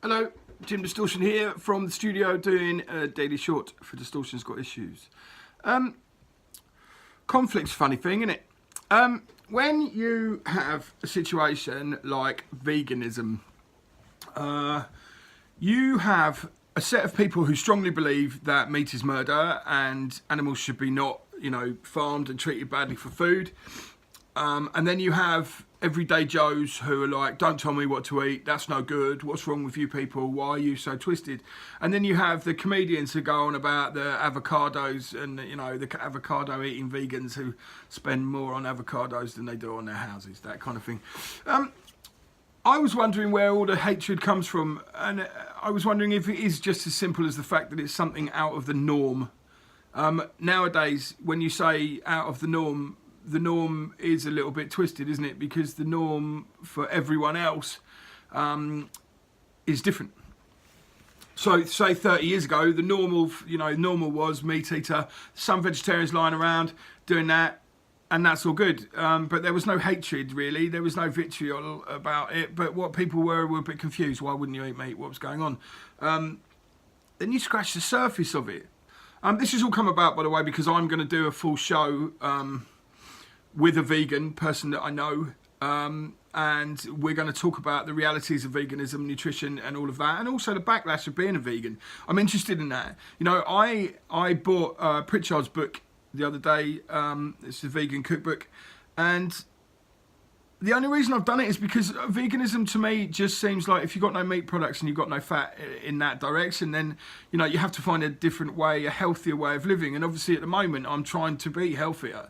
Hello, Jim Distortion here from the studio doing a daily short for Distortion's Got Issues. Conflict's a funny thing, isn't it? When you have a situation like veganism, you have a set of people who strongly believe that meat is murder and animals should be not, farmed and treated badly for food. And then you have everyday Joes who are like, don't tell me what to eat, that's no good, what's wrong with you people, why are you so twisted? And then you have the comedians who go on about the avocados and, the avocado eating vegans who spend more on avocados than they do on their houses, that kind of thing. I was wondering where all the hatred comes from, and I was wondering if it is just as simple as the fact that it's something out of the norm. Nowadays, when you say out of the norm is a little bit twisted, isn't it? Because the norm for everyone else is different. So say 30 years ago, the normal was meat eater, some vegetarians lying around doing that, and that's all good. But there was no hatred, really. There was no vitriol about it. But what people were a bit confused. Why wouldn't you eat meat? What was going on? Then you scratch the surface of it. This has all come about, by the way, because I'm going to do a full show with a vegan person that I know, and we're going to talk about the realities of veganism, nutrition and all of that, and also the backlash of being a vegan. I'm interested in that. I bought Pritchard's book the other day. It's a vegan cookbook, and the only reason I've done it is because veganism to me just seems like if you've got no meat products and you've got no fat in that direction, then you have to find a different way, a healthier way of living. And obviously at the moment I'm trying to be healthier.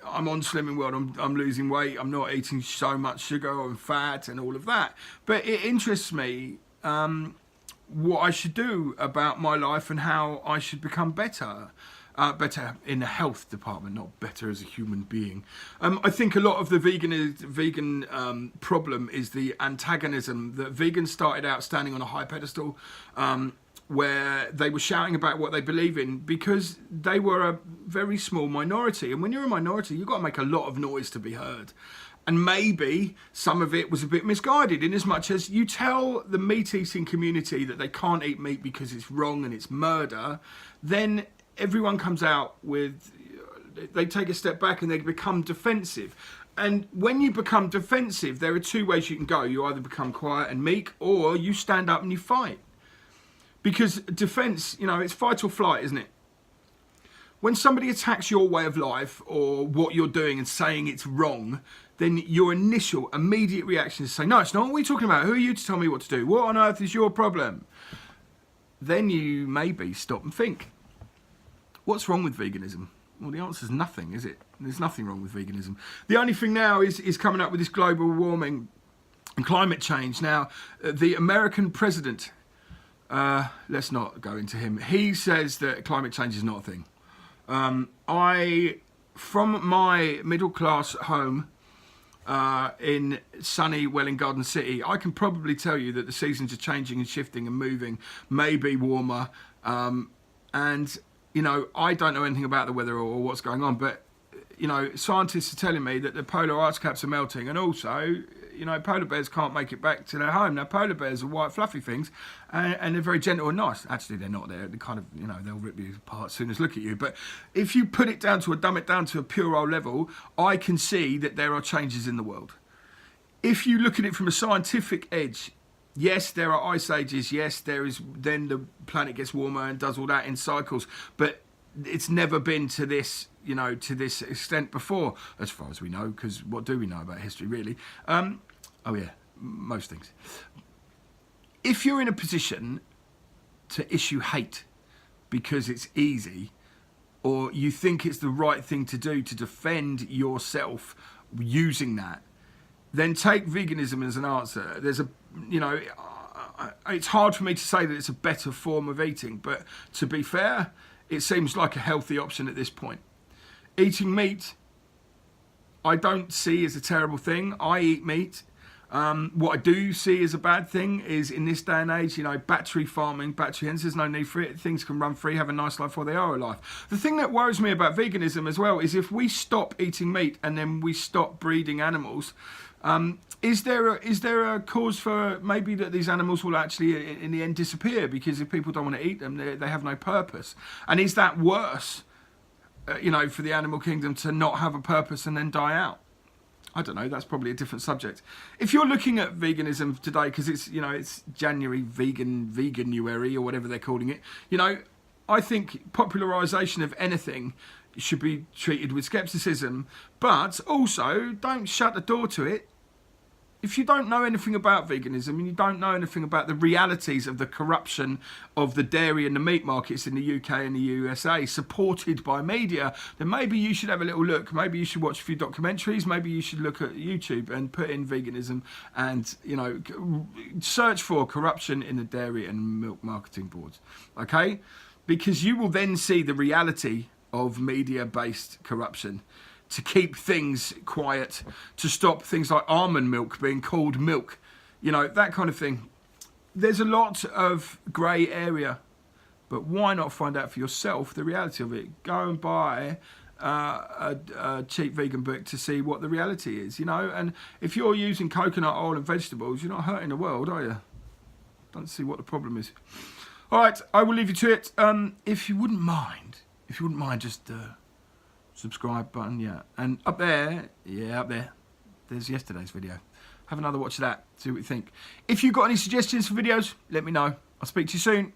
I'm on Slimming World, I'm losing weight, I'm not eating so much sugar and fat and all of that. But it interests me what I should do about my life and how I should become better. Better in the health department, not better as a human being. I think a lot of the vegan problem is the antagonism. That vegans started out standing on a high pedestal where they were shouting about what they believe in because they were a very small minority. And when you're a minority, you've got to make a lot of noise to be heard. And maybe some of it was a bit misguided in as much as you tell the meat-eating community that they can't eat meat because it's wrong and it's murder, then everyone comes out with, they take a step back and they become defensive. And when you become defensive, there are two ways you can go. You either become quiet and meek, or you stand up and you fight. Because defense, it's fight or flight, isn't it? When somebody attacks your way of life or what you're doing and saying it's wrong, then your initial, immediate reaction is to say, no, it's not what we're talking about. Who are you to tell me what to do? What on earth is your problem? Then you maybe stop and think. What's wrong with veganism? Well, the answer is nothing, is it? There's nothing wrong with veganism. The only thing now is coming up with this global warming and climate change. Now, the American president, let's not go into him. He says that climate change is not a thing. From my middle class home in sunny Welwyn Garden City, I can probably tell you that the seasons are changing and shifting and moving, maybe warmer, and I don't know anything about the weather or what's going on, but, scientists are telling me that the polar ice caps are melting, and also, polar bears can't make it back to their home. Now, polar bears are white, fluffy things, and they're very gentle and nice. Actually, they're not. They're kind of, they'll rip you apart as soon as look at you. But if you dumb it down to a puerile level, I can see that there are changes in the world. If you look at it from a scientific edge, yes, there are ice ages. Yes, there is. Then the planet gets warmer and does all that in cycles. But it's never been to this, to this extent before, as far as we know. Because what do we know about history, really? Oh yeah, most things. If you're in a position to issue hate because it's easy, or you think it's the right thing to do to defend yourself using that, then take veganism as an answer. There's it's hard for me to say that it's a better form of eating, but to be fair, it seems like a healthy option at this point. Eating meat, I don't see as a terrible thing. I eat meat. What I do see as a bad thing is in this day and age, battery farming, battery hens, there's no need for it. Things can run free, have a nice life while they are alive. The thing that worries me about veganism as well is if we stop eating meat and then we stop breeding animals, is there a cause for maybe that these animals will actually in the end disappear because if people don't want to eat them, they have no purpose? And is that worse, you know, for the animal kingdom to not have a purpose and then die out? I don't know. That's probably a different subject. If you're looking at veganism today, because it's, you know, it's January veganuary or whatever they're calling it, you know, I think popularisation of anything should be treated with scepticism, but also don't shut the door to it. If you don't know anything about veganism and you don't know anything about the realities of the corruption of the dairy and the meat markets in the UK and the USA supported by media, then maybe you should have a little look. Maybe you should watch a few documentaries. Maybe you should look at YouTube and put in veganism and, you know, search for corruption in the dairy and milk marketing boards. Okay? Because you will then see the reality of media-based corruption, to keep things quiet, to stop things like almond milk being called milk, you know, that kind of thing. There's a lot of grey area, but why not find out for yourself the reality of it? Go and buy a cheap vegan book to see what the reality is, you know. And if you're using coconut oil and vegetables, you're not hurting the world, are you? Don't see what the problem is. All right, I will leave you to it. If you wouldn't mind, just subscribe button, yeah. And up there, there's yesterday's video. Have another watch of that, see what you think. If you've got any suggestions for videos, let me know. I'll speak to you soon.